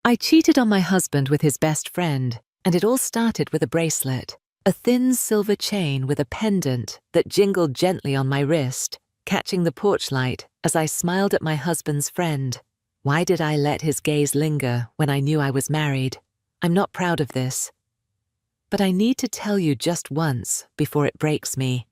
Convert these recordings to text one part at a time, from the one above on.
I cheated on my husband with his best friend, and it all started with a bracelet. A thin silver chain with a pendant that jingled gently on my wrist, catching the porch light as I smiled at my husband's friend. Why did I let his gaze linger when I knew I was married? I'm not proud of this. But I need to tell you just once before it breaks me.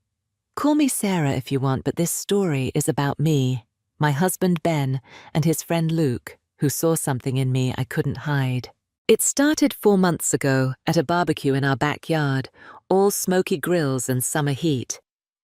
Call me Sarah if you want, but this story is about me, my husband Ben, and his friend Luke, who saw something in me I couldn't hide. It started 4 months ago at a barbecue in our backyard, all smoky grills and summer heat.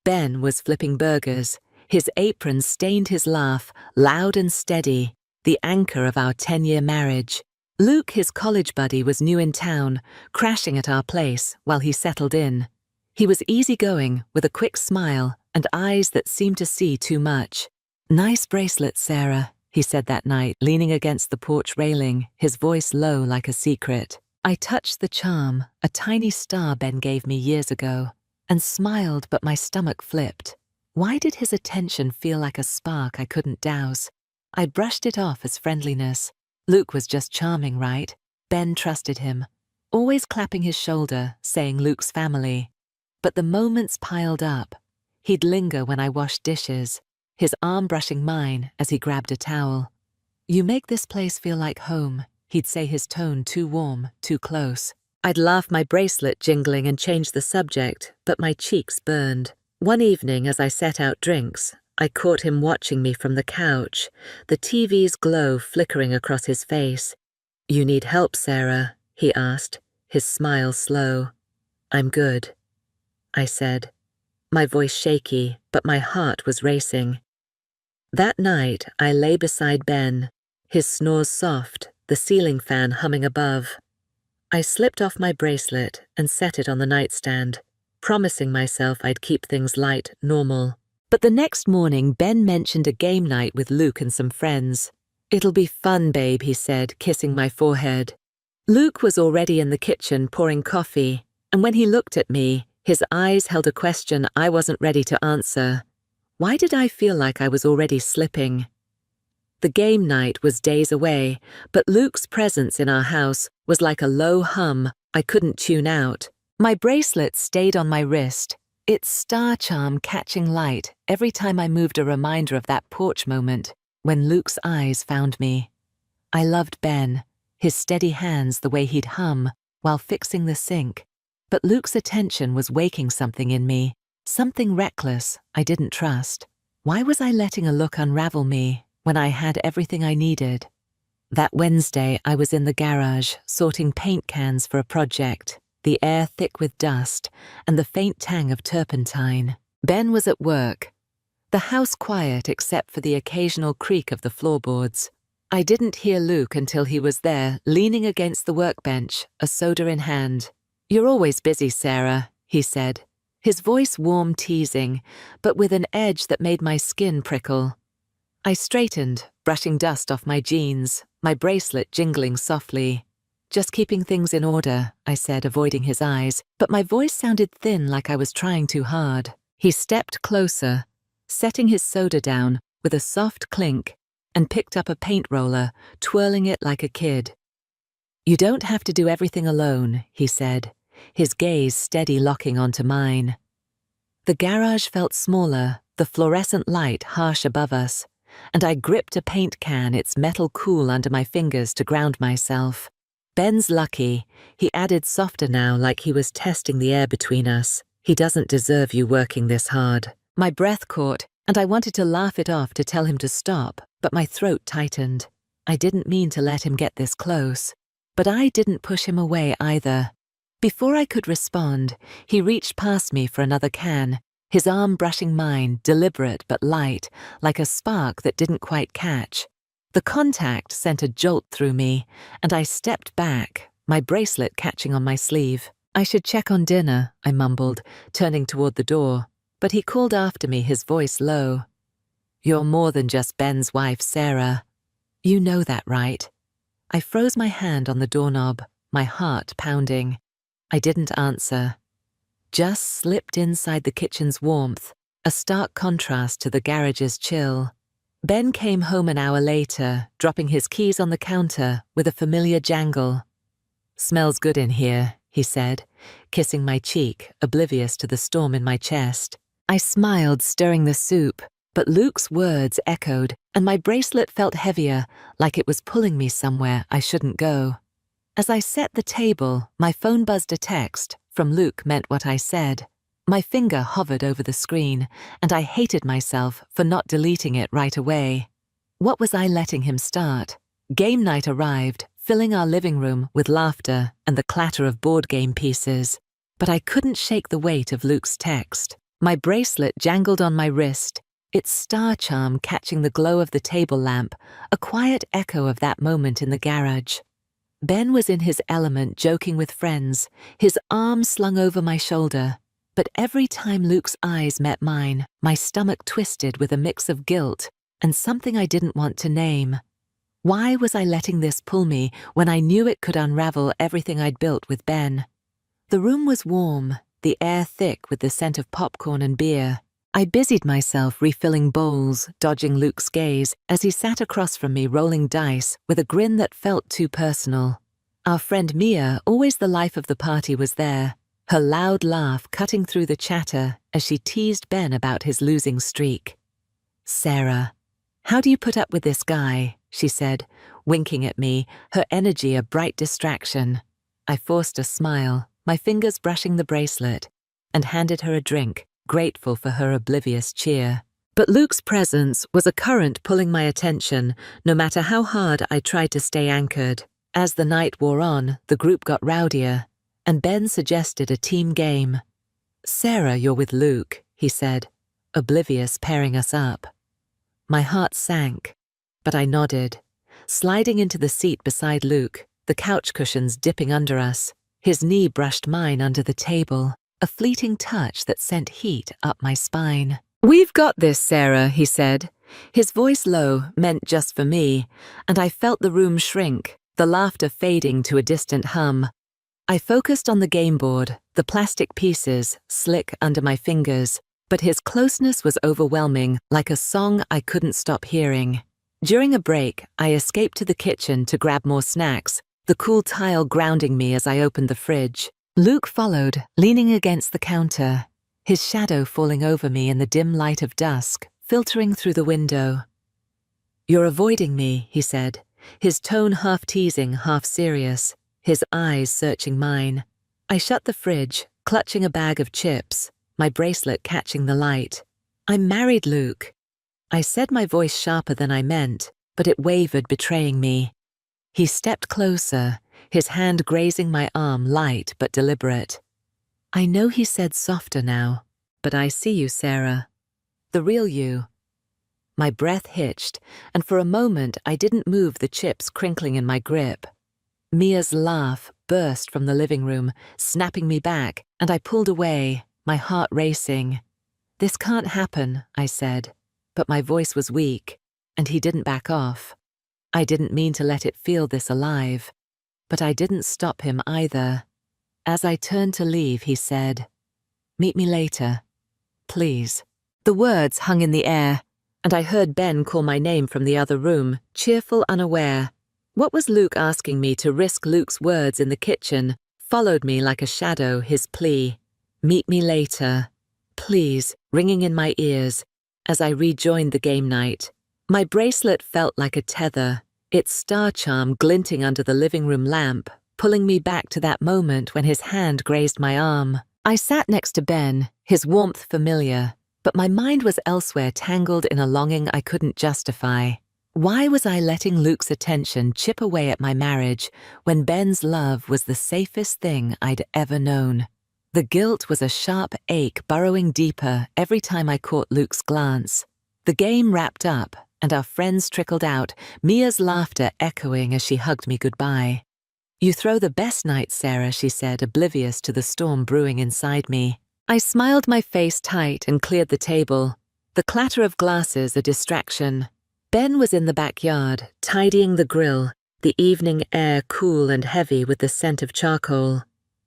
Ben was flipping burgers. His apron stained his laugh, loud and steady, the anchor of our 10-year marriage. Luke, his college buddy, was new in town, crashing at our place while he settled in. He was easygoing, with a quick smile and eyes that seemed to see too much. "Nice bracelet, Sarah," he said that night, leaning against the porch railing, his voice low like a secret. I touched the charm, a tiny star Ben gave me years ago, and smiled, but my stomach flipped. Why did his attention feel like a spark I couldn't douse? I brushed it off as friendliness. Luke was just charming, right? Ben trusted him, always clapping his shoulder, saying Luke's family. But the moments piled up. He'd linger when I washed dishes, his arm brushing mine as he grabbed a towel. "You make this place feel like home," he'd say, his tone too warm, too close. I'd laugh, my bracelet jingling, and change the subject, but my cheeks burned. One evening, as I set out drinks, I caught him watching me from the couch, the TV's glow flickering across his face. "You need help, Sarah?" he asked, his smile slow. "I'm good," I said, my voice shaky, but my heart was racing. That night, I lay beside Ben, his snores soft, the ceiling fan humming above. I slipped off my bracelet and set it on the nightstand, promising myself I'd keep things light, normal. But the next morning, Ben mentioned a game night with Luke and some friends. "It'll be fun, babe," he said, kissing my forehead. Luke was already in the kitchen pouring coffee, and when he looked at me, his eyes held a question I wasn't ready to answer. Why did I feel like I was already slipping? The game night was days away, but Luke's presence in our house was like a low hum I couldn't tune out. My bracelet stayed on my wrist, its star charm catching light every time I moved, a reminder of that porch moment when Luke's eyes found me. I loved Ben, his steady hands, the way he'd hum while fixing the sink. But Luke's attention was waking something in me, something reckless I didn't trust. Why was I letting a look unravel me when I had everything I needed? That Wednesday, I was in the garage, sorting paint cans for a project, the air thick with dust and the faint tang of turpentine. Ben was at work, the house quiet except for the occasional creak of the floorboards. I didn't hear Luke until he was there, leaning against the workbench, a soda in hand. "You're always busy, Sarah," he said, his voice warm, teasing, but with an edge that made my skin prickle. I straightened, brushing dust off my jeans, my bracelet jingling softly. "Just keeping things in order," I said, avoiding his eyes, but my voice sounded thin, like I was trying too hard. He stepped closer, setting his soda down with a soft clink, and picked up a paint roller, twirling it like a kid. "You don't have to do everything alone," he said, his gaze steady, locking onto mine. The garage felt smaller, the fluorescent light harsh above us, and I gripped a paint can, its metal cool under my fingers, to ground myself. "Ben's lucky," he added softer now, like he was testing the air between us. "He doesn't deserve you working this hard." My breath caught, and I wanted to laugh it off, to tell him to stop, but my throat tightened. I didn't mean to let him get this close. But I didn't push him away either. Before I could respond, he reached past me for another can, his arm brushing mine, deliberate but light, like a spark that didn't quite catch. The contact sent a jolt through me, and I stepped back, my bracelet catching on my sleeve. "I should check on dinner," I mumbled, turning toward the door. But he called after me, his voice low. "You're more than just Ben's wife, Sarah. You know that, right?" I froze my hand on the doorknob, my heart pounding. I didn't answer. Just slipped inside the kitchen's warmth, a stark contrast to the garage's chill. Ben came home an hour later, dropping his keys on the counter with a familiar jangle. "Smells good in here," he said, kissing my cheek, oblivious to the storm in my chest. I smiled, stirring the soup, but Luke's words echoed, and my bracelet felt heavier, like it was pulling me somewhere I shouldn't go. As I set the table, my phone buzzed a text from Luke meant what I said. My finger hovered over the screen, and I hated myself for not deleting it right away. What was I letting him start? Game night arrived, filling our living room with laughter and the clatter of board game pieces. But I couldn't shake the weight of Luke's text. My bracelet jangled on my wrist, its star charm catching the glow of the table lamp, a quiet echo of that moment in the garage. Ben was in his element, joking with friends, his arm slung over my shoulder. But every time Luke's eyes met mine, my stomach twisted with a mix of guilt and something I didn't want to name. Why was I letting this pull me when I knew it could unravel everything I'd built with Ben? The room was warm, the air thick with the scent of popcorn and beer. I busied myself refilling bowls, dodging Luke's gaze as he sat across from me rolling dice with a grin that felt too personal. Our friend Mia, always the life of the party, was there, her loud laugh cutting through the chatter as she teased Ben about his losing streak. "Sarah, how do you put up with this guy?" she said, winking at me, her energy a bright distraction. I forced a smile, my fingers brushing the bracelet, and handed her a drink, grateful for her oblivious cheer. But Luke's presence was a current pulling my attention, no matter how hard I tried to stay anchored. As the night wore on, the group got rowdier, and Ben suggested a team game. "Sarah, you're with Luke," he said, oblivious pairing us up. My heart sank, but I nodded, sliding into the seat beside Luke, the couch cushions dipping under us. His knee brushed mine under the table, a fleeting touch that sent heat up my spine. "We've got this, Sarah," he said, his voice low, meant just for me, and I felt the room shrink, the laughter fading to a distant hum. I focused on the game board, the plastic pieces slick under my fingers, but his closeness was overwhelming, like a song I couldn't stop hearing. During a break, I escaped to the kitchen to grab more snacks, the cool tile grounding me as I opened the fridge. Luke followed, leaning against the counter, his shadow falling over me in the dim light of dusk, filtering through the window. "You're avoiding me," he said, his tone half teasing, half serious, his eyes searching mine. I shut the fridge, clutching a bag of chips, my bracelet catching the light. "I'm married, Luke." I said, my voice sharper than I meant, but it wavered, betraying me. He stepped closer, his hand grazing my arm, light but deliberate. "I know," he said softer now, "but I see you, Sarah. The real you." My breath hitched, and for a moment I didn't move, the chips crinkling in my grip. Mia's laugh burst from the living room, snapping me back, and I pulled away, my heart racing. "This can't happen," I said, but my voice was weak, and he didn't back off. I didn't mean to let it feel this alive, but I didn't stop him either. As I turned to leave, he said, "Meet me later, please." The words hung in the air, and I heard Ben call my name from the other room, cheerful, unaware. What was Luke asking me to risk? Luke's words in the kitchen followed me like a shadow, his plea, "Meet me later, please," ringing in my ears as I rejoined the game night. My bracelet felt like a tether, its star charm glinting under the living room lamp, pulling me back to that moment when his hand grazed my arm. I sat next to Ben, his warmth familiar, but my mind was elsewhere, tangled in a longing I couldn't justify. Why was I letting Luke's attention chip away at my marriage when Ben's love was the safest thing I'd ever known? The guilt was a sharp ache burrowing deeper every time I caught Luke's glance. The game wrapped up, and our friends trickled out, Mia's laughter echoing as she hugged me goodbye. "You throw the best nights, Sarah," she said, oblivious to the storm brewing inside me. I smiled, my face tight, and cleared the table, the clatter of glasses a distraction. Ben was in the backyard, tidying the grill, the evening air cool and heavy with the scent of charcoal.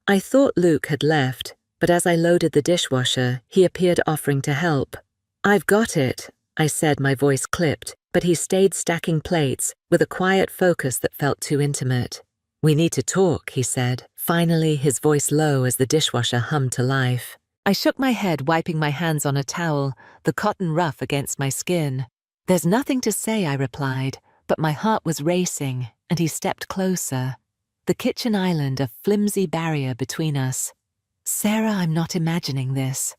I thought Luke had left, but as I loaded the dishwasher, he appeared, offering to help. "I've got it," I said, my voice clipped, but he stayed stacking plates with a quiet focus that felt too intimate. "We need to talk," he said, finally, his voice low as the dishwasher hummed to life. I shook my head, wiping my hands on a towel, the cotton rough against my skin. "There's nothing to say," I replied, but my heart was racing, and he stepped closer. The kitchen island a flimsy barrier between us. "Sarah, I'm not imagining this,"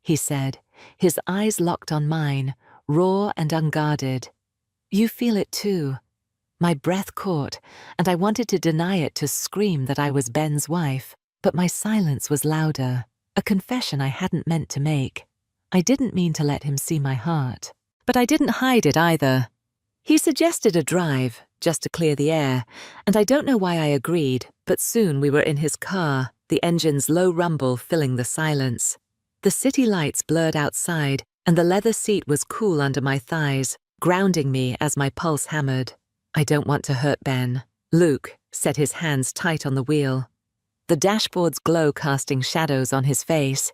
he said, his eyes locked on mine, raw and unguarded. "You feel it too." My breath caught, and I wanted to deny it, to scream that I was Ben's wife, but my silence was louder, a confession I hadn't meant to make. I didn't mean to let him see my heart, but I didn't hide it either. He suggested a drive, just to clear the air, and I don't know why I agreed, but soon we were in his car, the engine's low rumble filling the silence. The city lights blurred outside, and the leather seat was cool under my thighs, grounding me as my pulse hammered. "I don't want to hurt Ben." Luke set his hands tight on the wheel, the dashboard's glow casting shadows on his face.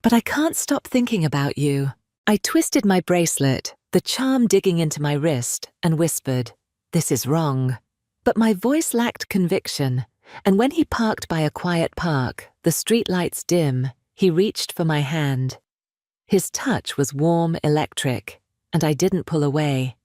"But I can't stop thinking about you." I twisted my bracelet, the charm digging into my wrist, and whispered, "This is wrong." But my voice lacked conviction, and when he parked by a quiet park, the streetlights dim, he reached for my hand. His touch was warm, electric, and I didn't pull away.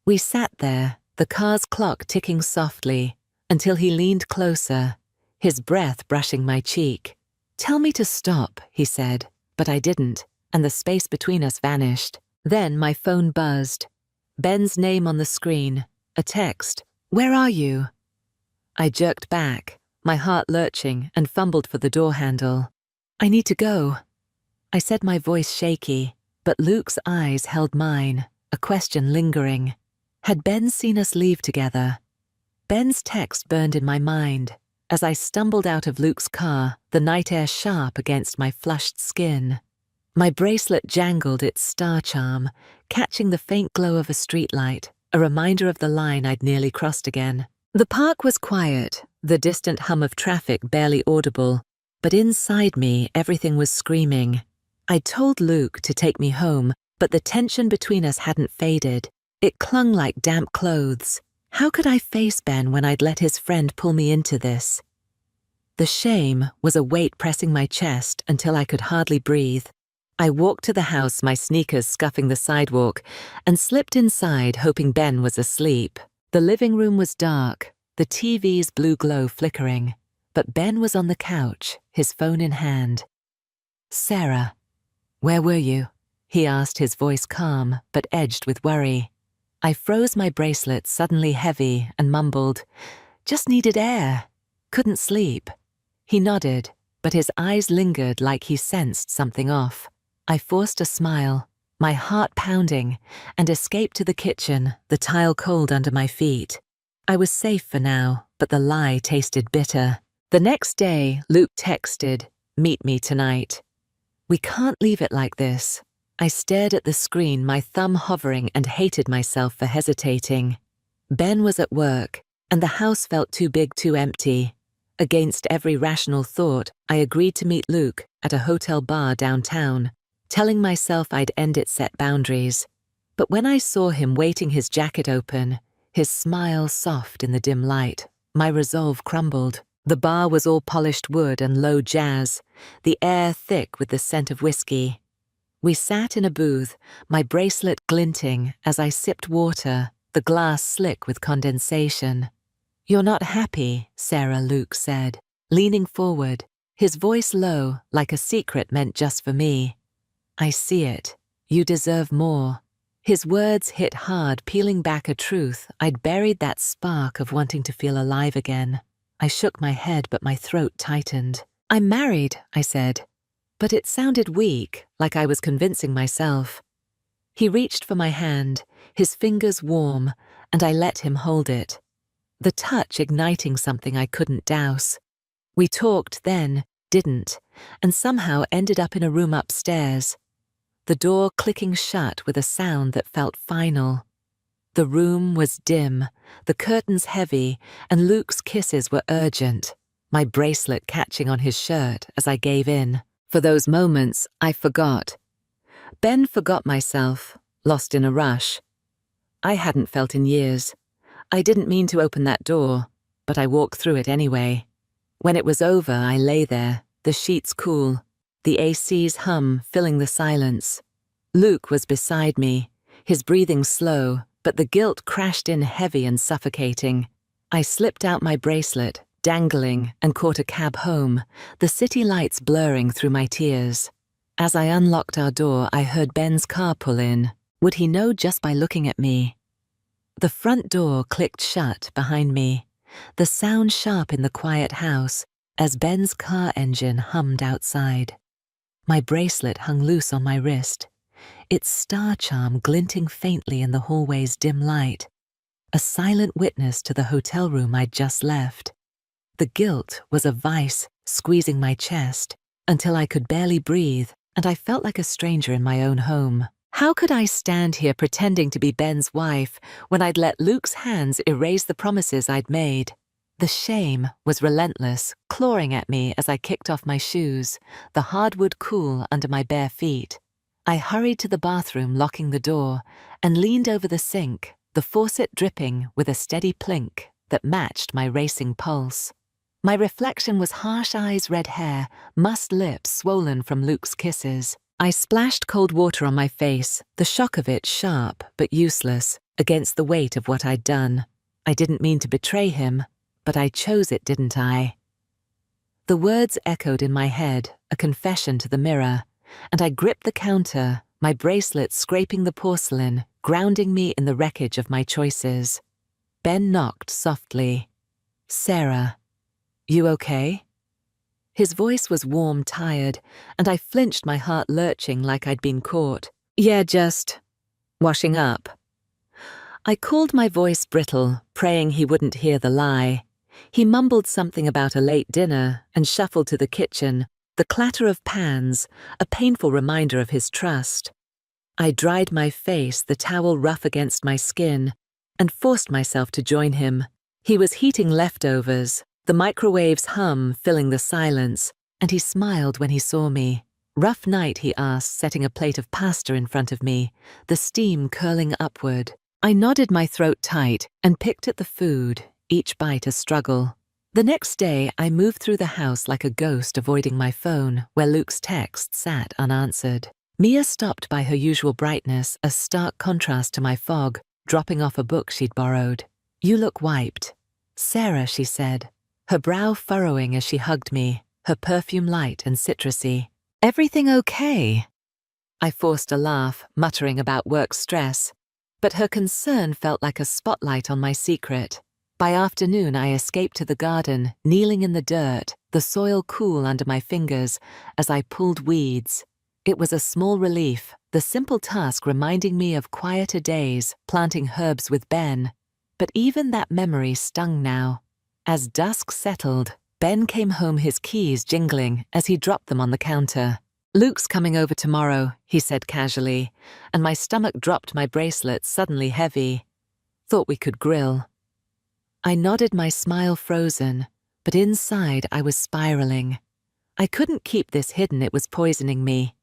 We sat there, the car's clock ticking softly, until he leaned closer, his breath brushing my cheek. "Tell me to stop," he said, but I didn't, and the space between us vanished. Then my phone buzzed. Ben's name on the screen, a text. "Where are you?" I jerked back, my heart lurching, and fumbled for the door handle. "I need to go," I said, my voice shaky, but Luke's eyes held mine, a question lingering. Had Ben seen us leave together? Ben's text burned in my mind. As I stumbled out of Luke's car, the night air sharp against my flushed skin. My bracelet jangled its star charm, catching the faint glow of a streetlight, a reminder of the line I'd nearly crossed again. The park was quiet, the distant hum of traffic barely audible, but inside me everything was screaming. I'd told Luke to take me home, but the tension between us hadn't faded. It clung like damp clothes. How could I face Ben when I'd let his friend pull me into this? The shame was a weight pressing my chest until I could hardly breathe. I walked to the house, my sneakers scuffing the sidewalk, and slipped inside, hoping Ben was asleep. The living room was dark, the TV's blue glow flickering, but Ben was on the couch, his phone in hand. "Sarah, where were you?" he asked, his voice calm, but edged with worry. I froze my bracelet, suddenly heavy, and mumbled, "Just needed air. Couldn't sleep." He nodded, but his eyes lingered like he sensed something off. I forced a smile, my heart pounding, and escaped to the kitchen, the tile cold under my feet. I was safe for now, but the lie tasted bitter. The next day, Luke texted, "Meet me tonight." "We can't leave it like this." I stared at the screen, my thumb hovering, and hated myself for hesitating. Ben was at work, and the house felt too big, too empty. Against every rational thought, I agreed to meet Luke at a hotel bar downtown, telling myself I'd end it, set boundaries. But when I saw him waiting, his jacket open, his smile soft in the dim light, my resolve crumbled. The bar was all polished wood and low jazz, the air thick with the scent of whiskey. We sat in a booth, my bracelet glinting as I sipped water, the glass slick with condensation. "You're not happy, Sarah," Luke said, leaning forward, his voice low, like a secret meant just for me. "I see it. You deserve more." His words hit hard, peeling back a truth I'd buried, that spark of wanting to feel alive again. I shook my head, but my throat tightened. "I'm married," I said, but it sounded weak, like I was convincing myself. He reached for my hand, his fingers warm, and I let him hold it, the touch igniting something I couldn't douse. We talked then, didn't, and somehow ended up in a room upstairs, the door clicking shut with a sound that felt final. The room was dim, the curtains heavy, and Luke's kisses were urgent, my bracelet catching on his shirt as I gave in. For those moments, I forgot. Ben forgot myself. lost in a rush. I hadn't felt in years. I didn't mean to open that door, but I walked through it anyway. When it was over, I lay there, the sheets cool, the AC's hum filling the silence. Luke was beside me, his breathing slow, but the guilt crashed in heavy and suffocating. I slipped out my bracelet, dangling, and caught a cab home, the city lights blurring through my tears. As I unlocked our door, I heard Ben's car pull in. Would he know just by looking at me? The front door clicked shut behind me, the sound sharp in the quiet house as Ben's car engine hummed outside. My bracelet hung loose on my wrist, its star charm glinting faintly in the hallway's dim light, a silent witness to the hotel room I'd just left. The guilt was a vice squeezing my chest until I could barely breathe, and I felt like a stranger in my own home. How could I stand here pretending to be Ben's wife when I'd let Luke's hands erase the promises I'd made? The shame was relentless, clawing at me as I kicked off my shoes, the hardwood cool under my bare feet. I hurried to the bathroom, locking the door, and leaned over the sink, the faucet dripping with a steady plink that matched my racing pulse. My reflection was harsh eyes, red hair, mussed lips swollen from Luke's kisses. I splashed cold water on my face, the shock of it sharp but useless against the weight of what I'd done. I didn't mean to betray him, but I chose it, didn't I? The words echoed in my head, a confession to the mirror, and I gripped the counter, my bracelet scraping the porcelain, grounding me in the wreckage of my choices. Ben knocked softly. "Sarah, you okay?" His voice was warm, tired, and I flinched, my heart lurching like I'd been caught. "Yeah, just washing up." I called, my voice brittle, praying he wouldn't hear the lie. He mumbled something about a late dinner and shuffled to the kitchen, the clatter of pans, a painful reminder of his trust. I dried my face, the towel rough against my skin, and forced myself to join him. He was heating leftovers, the microwave's hum filling the silence, and he smiled when he saw me. "Rough night?" he asked, setting a plate of pasta in front of me, the steam curling upward. I nodded, my throat tight, and picked at the food, each bite a struggle. The next day, I moved through the house like a ghost, avoiding my phone, where Luke's text sat unanswered. Mia stopped by her usual brightness, a stark contrast to my fog, dropping off a book she'd borrowed. "You look wiped." "Sarah," she said, her brow furrowing as she hugged me, her perfume light and citrusy. "Everything okay?" I forced a laugh, muttering about work stress, but her concern felt like a spotlight on my secret. By afternoon, I escaped to the garden, kneeling in the dirt, the soil cool under my fingers as I pulled weeds. It was a small relief, the simple task reminding me of quieter days, planting herbs with Ben. But even that memory stung now. As dusk settled, Ben came home, his keys jingling as he dropped them on the counter. "Luke's coming over tomorrow," he said casually, and my stomach dropped, my bracelet suddenly heavy. "Thought we could grill." I nodded, my smile frozen, but inside I was spiraling. I couldn't keep this hidden, it was poisoning me.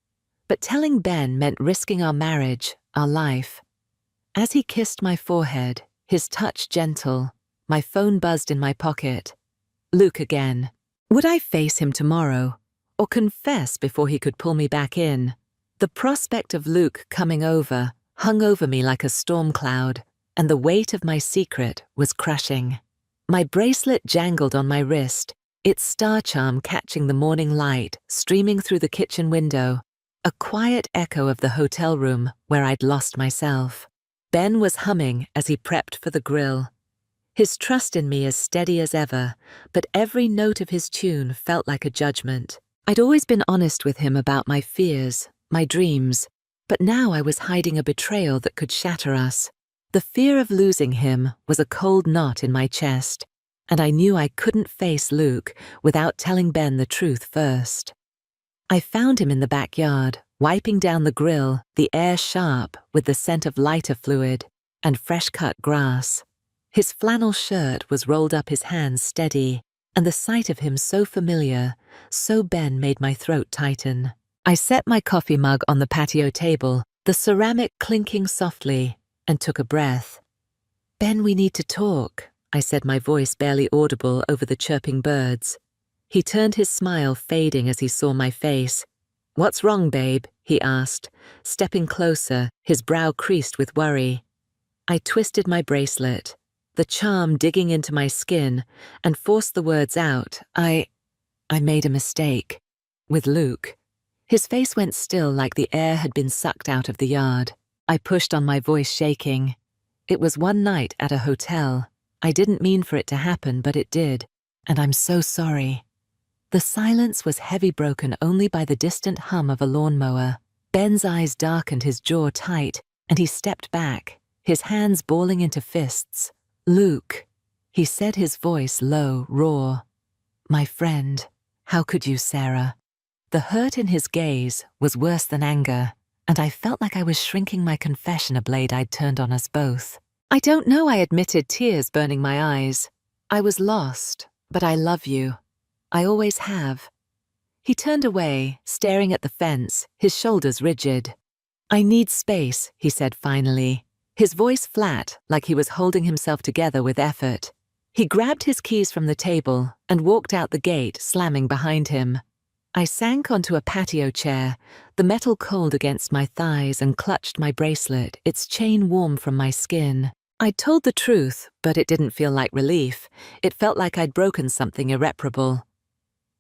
But telling Ben meant risking our marriage, our life. As he kissed my forehead, his touch gentle, my phone buzzed in my pocket. Luke again. Would I face him tomorrow, or confess before he could pull me back in? The prospect of Luke coming over hung over me like a storm cloud, and the weight of my secret was crushing. My bracelet jangled on my wrist, its star charm catching the morning light streaming through the kitchen window, a quiet echo of the hotel room where I'd lost myself. Ben was humming as he prepped for the grill. His trust in me as steady as ever, but every note of his tune felt like a judgment. I'd always been honest with him about my fears, my dreams, but now I was hiding a betrayal that could shatter us. The fear of losing him was a cold knot in my chest, and I knew I couldn't face Luke without telling Ben the truth first. I found him in the backyard, wiping down the grill, the air sharp with the scent of lighter fluid and fresh-cut grass. His flannel shirt was rolled up, his hands steady, and the sight of him so familiar, so Ben, made my throat tighten. I set my coffee mug on the patio table, the ceramic clinking softly, and took a breath. "Ben, we need to talk," I said, my voice barely audible over the chirping birds. He turned, his smile fading as he saw my face. "What's wrong, babe?" he asked, stepping closer, his brow creased with worry. I twisted my bracelet, the charm digging into my skin, and forced the words out. I made a mistake. With Luke. His face went still, like the air had been sucked out of the yard. I pushed on, my voice shaking. "It was one night at a hotel. I didn't mean for it to happen, but it did. And I'm so sorry." The silence was heavy, broken only by the distant hum of a lawnmower. Ben's eyes darkened, his jaw tight, and he stepped back, his hands balling into fists. "Luke," he said, his voice low, raw. "My friend. How could you, Sarah?" The hurt in his gaze was worse than anger, and I felt like I was shrinking my confession, a blade I'd turned on us both. "I don't know," I admitted, tears burning my eyes. "I was lost, but I love you. I always have." He turned away, staring at the fence, his shoulders rigid. "I need space," he said finally, his voice flat, like he was holding himself together with effort. He grabbed his keys from the table and walked out the gate, slamming behind him. I sank onto a patio chair, the metal cold against my thighs, and clutched my bracelet, its chain warm from my skin. I'd told the truth, but it didn't feel like relief. It felt like I'd broken something irreparable.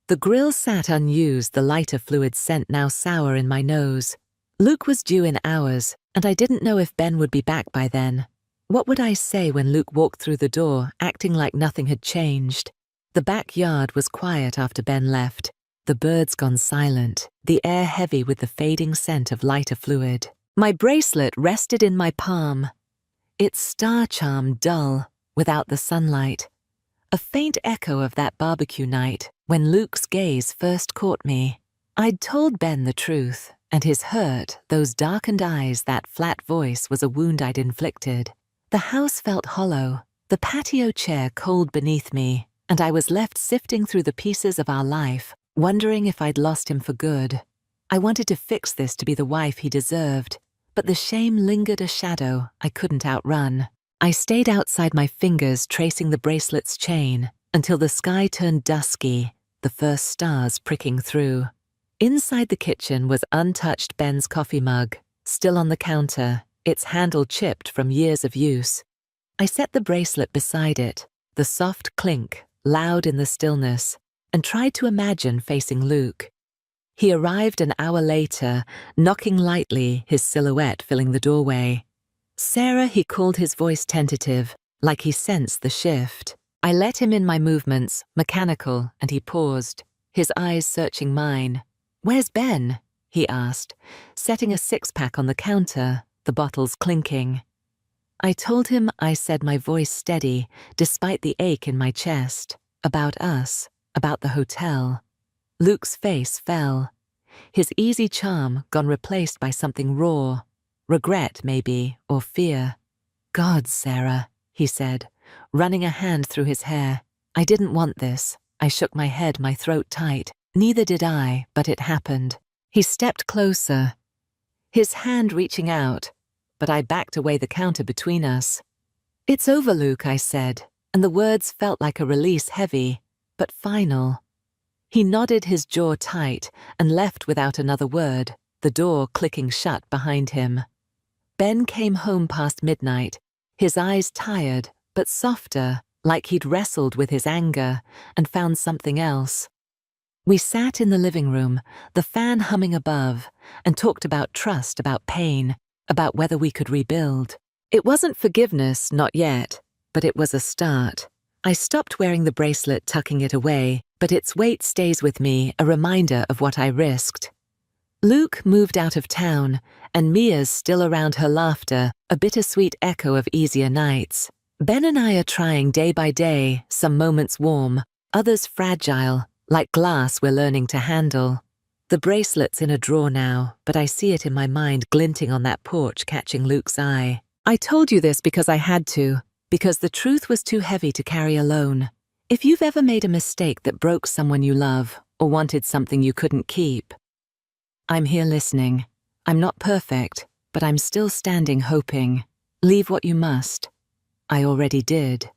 The grill sat unused, the lighter fluid scent now sour in my nose. Luke was due in hours, and I didn't know if Ben would be back by then. What would I say when Luke walked through the door, acting like nothing had changed? The backyard was quiet after Ben left, the birds gone silent, the air heavy with the fading scent of lighter fluid. My bracelet rested in my palm, its star charm dull, without the sunlight. A faint echo of that barbecue night, when Luke's gaze first caught me. I'd told Ben the truth, and his hurt, those darkened eyes, that flat voice, was a wound I'd inflicted. The house felt hollow, the patio chair cold beneath me, and I was left sifting through the pieces of our life, wondering if I'd lost him for good. I wanted to fix this, to be the wife he deserved, but the shame lingered, a shadow I couldn't outrun. I stayed outside, my fingers tracing the bracelet's chain, until the sky turned dusky, the first stars pricking through. Inside the kitchen was untouched Ben's coffee mug, still on the counter, its handle chipped from years of use. I set the bracelet beside it, the soft clink, loud in the stillness, and tried to imagine facing Luke. He arrived an hour later, knocking lightly, his silhouette filling the doorway. "Sarah," he called, his voice tentative, like he sensed the shift. I let him in, my movements, mechanical, and he paused, his eyes searching mine. "Where's Ben?" he asked, setting a six-pack on the counter, the bottles clinking. I told him, I said, my voice steady, despite the ache in my chest. About us, about the hotel. Luke's face fell, his easy charm gone, replaced by something raw. Regret, maybe, or fear. "God, Sarah," he said, running a hand through his hair. "I didn't want this." I shook my head, my throat tight. Neither did I, but it happened. He stepped closer, his hand reaching out, but I backed away, the counter between us. "It's over, Luke," I said, and the words felt like a release, heavy, but final. He nodded, his jaw tight, and left without another word, the door clicking shut behind him. Ben came home past midnight, his eyes tired, but softer, like he'd wrestled with his anger and found something else. We sat in the living room, the fan humming above, and talked about trust, about pain, about whether we could rebuild. It wasn't forgiveness, not yet, but it was a start. I stopped wearing the bracelet, tucking it away, but its weight stays with me, a reminder of what I risked. Luke moved out of town, and Mia's still around, her laughter, a bittersweet echo of easier nights. Ben and I are trying day by day, some moments warm, others fragile, like glass we're learning to handle. The bracelet's in a drawer now, but I see it in my mind, glinting on that porch, catching Luke's eye. I told you this because I had to, because the truth was too heavy to carry alone. If you've ever made a mistake that broke someone you love, or wanted something you couldn't keep, I'm here listening. I'm not perfect, but I'm still standing hoping. Leave what you must. I already did.